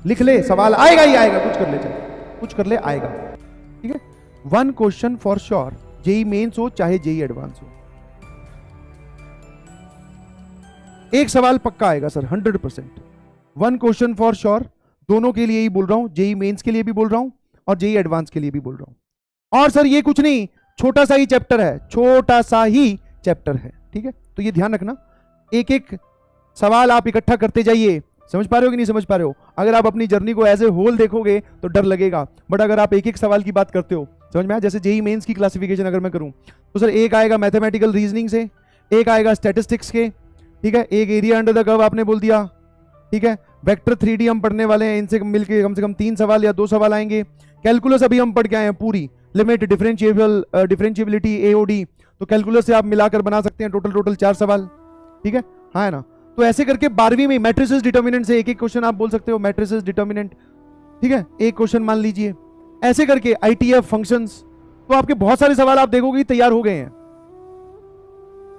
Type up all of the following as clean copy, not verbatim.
लिख ले, सवाल आएगा ही आएगा, कुछ कर ले, चल कुछ कर ले, आएगा। ठीक है, 1 question for sure, JEE Mains हो चाहे जेई एडवांस हो, एक सवाल पक्का आएगा सर, 100%। 1 क्वेश्चन फॉर श्योर, दोनों के लिए ही बोल रहा हूं, जेई मेंस के लिए भी बोल रहा हूं और जेई एडवांस के लिए भी बोल रहा हूं। और सर ये कुछ नहीं, छोटा सा ही चैप्टर है, छोटा सा ही चैप्टर है। ठीक है, तो ये ध्यान रखना, एक एक सवाल आप इकट्ठा करते जाइए। समझ पा रहे हो कि नहीं समझ पा रहे हो? अगर आप अपनी जर्नी को एज ए होल देखोगे तो डर लगेगा, बट अगर आप एक एक सवाल की बात करते हो, समझ में आया? जैसे जेई मेंस की क्लासिफिकेशन अगर मैं करूं तो सर एक आएगा मैथमेटिकल रीजनिंग से, एक आएगा स्टैटिस्टिक्स के, ठीक है, एक एरिया अंडर द कर्व आपने बोल दिया, ठीक है, वेक्टर 3D हम पढ़ने वाले हैं, इनसे मिलके कम से कम 3 सवाल या 2 सवाल आएंगे। कैलकुलस अभी हम पढ़ के आए हैं पूरी, लिमिट, डिफरेंशिएबिलिटी, एओडी, तो कैलकुलस से आप मिलाकर बना सकते हैं टोटल 4 सवाल। ठीक है, हाँ है ना? तो ऐसे करके 12वीं में मैट्रिसेस डिटर्मिनेंट से एक एक क्वेश्चन आप बोल सकते हो, मैट्रिसेस डिटर्मिनेंट, ठीक है, एक क्वेश्चन मान लीजिए। ऐसे करके आईटीएफ फंक्शंस, तो आपके बहुत सारे सवाल आप देखोगे तैयार हो गए हैं,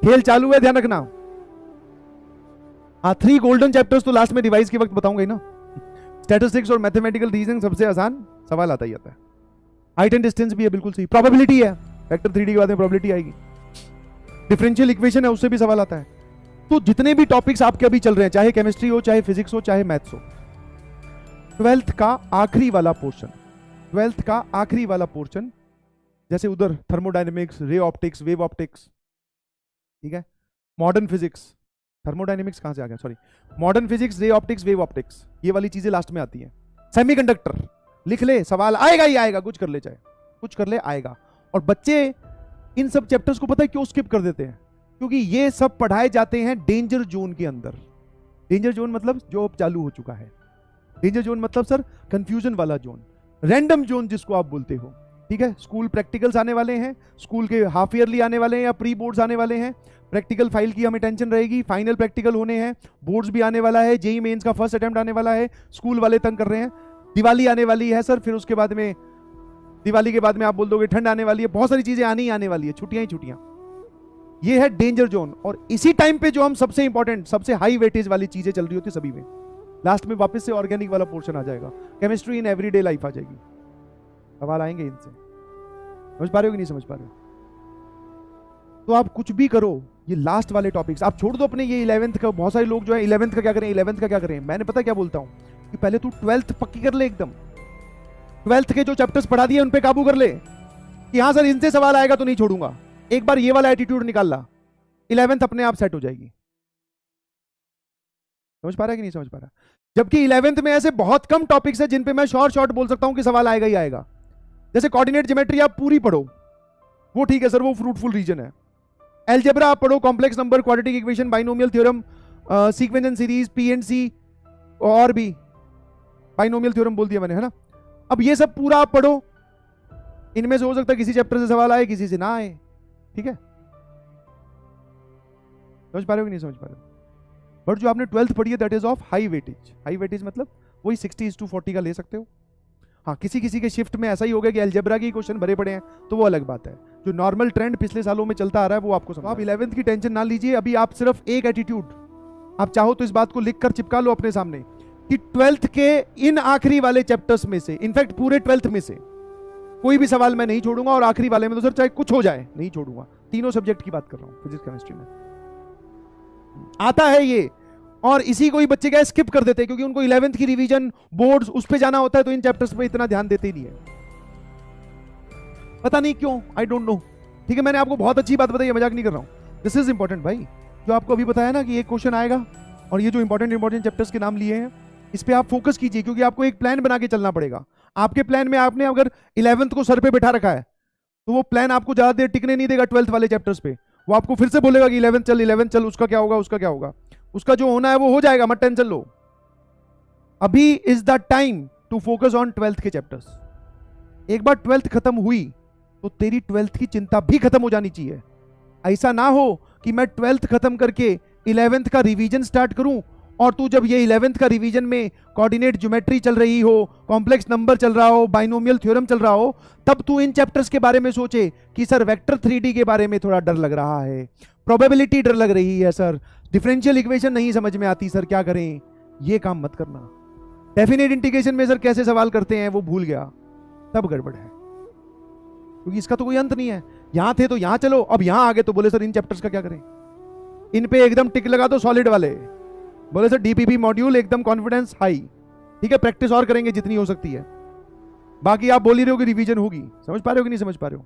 खेल चालू है, ध्यान रखना। हाँ, 3 गोल्डन चैप्टर्स तो लास्ट में रिवाइज के वक्त बताऊंगा ही ना। स्टैटिस्टिक्स और मैथमेटिकल रीजनिंग सबसे आसान सवाल आता ही आता है। हाइट एंड डिस्टेंस भी है, बिल्कुल सही। प्रोबेबिलिटी है, वेक्टर 3D के बाद में प्रोबेबिलिटी आएगी। डिफरेंशियल इक्वेशन है, उससे भी सवाल आता है। तो जितने भी टॉपिक्स आपके अभी चल रहे हैं, चाहे केमिस्ट्री हो, चाहे फिजिक्स हो, चाहे मैथ्स हो, 12th का आखिरी वाला पोर्शन, 12th का आखिरी वाला पोर्शन, जैसे उधर thermodynamics, ray optics, wave optics, ठीक है, मॉडर्न फिजिक्स, थर्मोडायनेमिक्स कहां से आ गया, sorry, modern physics, ray optics, wave optics, ये वाली चीजें लास्ट में आती हैं। सेमीकंडक्टर, लिख ले, सवाल आएगा ही आएगा, कुछ कर ले, चाहे कुछ कर ले, आएगा। और बच्चे इन सब चैप्टर्स को पता है क्यों स्किप कर देते हैं? क्योंकि ये सब पढ़ाए जाते हैं डेंजर जोन के अंदर। डेंजर जोन मतलब जो अब चालू हो चुका है। डेंजर जोन मतलब सर कंफ्यूजन वाला जोन, रैंडम जोन जिसको आप बोलते हो। ठीक है, स्कूल प्रैक्टिकल्स आने वाले हैं, स्कूल के हाफ ईयरली आने वाले हैं या प्री बोर्ड्स आने वाले हैं, प्रैक्टिकल फाइल की हमें टेंशन रहेगी, फाइनल प्रैक्टिकल होने हैं, बोर्ड्स भी आने वाला है, जेई मेंस का फर्स्ट अटेम्प्ट आने वाला है, स्कूल वाले तंग कर रहे हैं, दिवाली आने वाली है सर, फिर उसके बाद में, दिवाली के बाद में आप बोल दोगे ठंड आने वाली है, बहुत सारी चीजें आनी ही आने वाली है, छुट्टियां ही छुट्टियां। ये है डेंजर जोन। और इसी टाइम पे जो हम सबसे इंपॉर्टेंट, सबसे हाई वेटेज वाली चीजें चल रही होती सभी में, लास्ट में वापस से ऑर्गेनिक वाला पोर्शन आ जाएगा, केमिस्ट्री इन एवरीडे लाइफ आ जाएगी, सवाल आएंगे इनसे। समझ पा रहे हो कि नहीं समझ पा रहे हो? तो आप कुछ भी करो, ये लास्ट वाले टॉपिक्स आप छोड़ दो अपने, ये 11th का, बहुत सारे लोग जो है 11th का क्या करें, 11th का क्या करें, मैंने पता क्या बोलता हूं कि पहले तू 12th पक्की कर ले एकदम, 12th के जो चैप्टर्स पढ़ा दिए उन पे काबू कर ले कि हाँ सर इनसे सवाल आएगा तो नहीं छोड़ूंगा। एक बार ये वाला एटीट्यूड निकाल ला, 11th अपने आप सेट हो जाएगी। समझ पा रहा है कि नहीं समझ पा रहा? जबकि 11th में ऐसे बहुत कम टॉपिक्स है जिन पे मैं शॉर्ट बोल सकता हूं कि सवाल आएगा ही आएगा। जैसे कोऑर्डिनेट ज्योमेट्री आप पूरी पढ़ो, वो ठीक है सर, वो फ्रूटफुल रीजन है। अलजेब्रा आप पढ़ो, complex number, quadratic equation, binomial theorem, sequence and series, PNC, और भी बाइनोमियल थ्योरम बोल दिया मैंने, है ना? अब ये सब पूरा आप पढ़ो, इनमें से हो सकता है किसी चैप्टर से सवाल आए, किसी से ना आए। ठीक है, समझ पा रहे हो कि नहीं समझ पा रहे हो? बट जो आपने 12th पढ़ी है that is of high weightage. High weightage मतलब वही 60:40 का ले सकते हो। हाँ, किसी किसी के शिफ्ट में ऐसा ही हो गया कि अलजेब्रा के क्वेश्चन भरे पड़े हैं, तो वो अलग बात है। जो नॉर्मल ट्रेंड पिछले सालों में चलता आ रहा है वो आपको समझ। आप 11th की टेंशन ना लीजिए, अभी आप सिर्फ एक एटीट्यूड, आप चाहो तो इस बात को लिख कर चिपका लो अपने सामने कि 12th के इन आखिरी वाले चैप्टर्स में से, इनफैक्ट पूरे 12th में से कोई भी सवाल मैं नहीं छोड़ूंगा, और आखिरी वाले में तो सर चाहे कुछ हो जाए नहीं छोड़ूंगा। तीनों सब्जेक्ट की बात कर रहा हूं, फिजिक्स केमिस्ट्री में आता है ये। और इसी को ही बच्चे क्या स्किप कर देते हैं क्योंकि उनको 11th की रिवीजन, बोर्ड्स, उस पे जाना होता है, तो इन चैप्टर्स पे इतना ध्यान देते ही नहीं है, पता नहीं क्यों, आई डोंट नो। ठीक है, मैंने आपको बहुत अच्छी बात बताई है, मजाक नहीं कर रहा हूं। दिस इज इंपॉर्टेंट भाई, जो आपको अभी बताया ना कि एक क्वेश्चन आएगा, और ये जो इंपॉर्टेंट चैप्टर्स के नाम लिए हैं इस पे आप फोकस कीजिए, क्योंकि आपको एक प्लान बना के चलना पड़ेगा। आपके प्लान में आपने अगर 11th को सर पे बैठा रखा है तो वो प्लान आपको ज्यादा देर टिकने नहीं देगा 12th वाले चैप्टर्स पे। वो आपको फिर से बोलेगा कि 11th चल, उसका क्या होगा, उसका क्या होगा, उसका जो होना है वो हो जाएगा, मत टेंशन लो। अभी is the time to focus on 12th के चैप्टर्स। एक बार 12th खत्म हुई तो तेरी 12th की चिंता भी खत्म हो जानी चाहिए। ऐसा ना हो कि मैं 12th खत्म करके 11th का रिवीजन स्टार्ट करूं, और तू जब ये 11th का रिवीजन में कोऑर्डिनेट ज्योमेट्री चल रही हो, कॉम्प्लेक्स नंबर चल रहा हो, बाइनोमियल थ्योरम चल रहा हो, तब तू इन चैप्टर्स के बारे में सोचे कि सर वेक्टर 3D के बारे में थोड़ा डर लग रहा है, प्रोबेबिलिटी डर लग रही है सर, डिफरेंशियल इक्वेशन नहीं समझ में आती सर, क्या करें। ये काम मत करना। डेफिनेट इंटीग्रेशन में सर कैसे सवाल करते हैं वो भूल गया, तब गड़बड़ है, क्योंकि इसका तो कोई अंत नहीं है। यहां थे तो यहां चलो, अब यहां आगे तो बोले सर इन चैप्टर्स का क्या करें, इन पे एकदम टिक लगा दो सॉलिड वाले, बोले सर डीपीपी मॉड्यूल एकदम कॉन्फिडेंस हाई। ठीक है, प्रैक्टिस और करेंगे जितनी हो सकती है, बाकी आप बोल ही रहे हो कि रिवीजन होगी। समझ पा रहे हो कि नहीं समझ पा रहे हो?